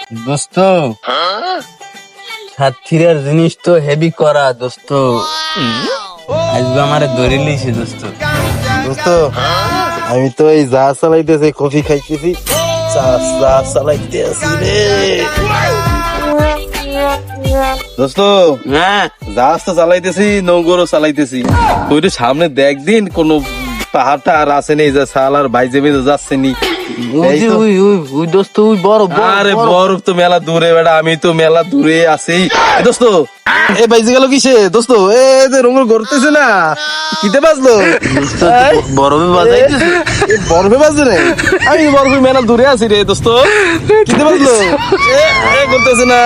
দোস্ত সাতক্ষীরার জিনিস তো হেভি করা দোস্ত। আজকে আমারে ধরে লিছে দোস্ত। দোস্ত আমি তো এই জাহাজ চালাইতেছি, কফি খাইতেছি, জাহাজ চালাইতে আছি রে দোস্ত। হ্যাঁ জাহাজ তো চালাইতেছি, নৌকোরও চালাইতেছি। ওই তো সামনে দেখ দিন কোন পাহাড়টা আর আছে নি, যে সাল আর বাইজে বেজে যাচ্ছে নি। এই তো। ওই দোস্ত ওই বড় আরে বরফ তো মেলা দূরে বেটা, আমি তো মেলা দূরে আছি। এ দোস্ত এ বাইজে গেল কিসে দোস্ত? এ যে রঙের ঘুরতেছে না, কিতে বাজলো? বরফে বাজাইতেছে। এ বরফে বাজছে রে, আমি বরফে মেলা দূরে আছি রে দোস্ত। কিতে বাজলো? এ করতেছে না।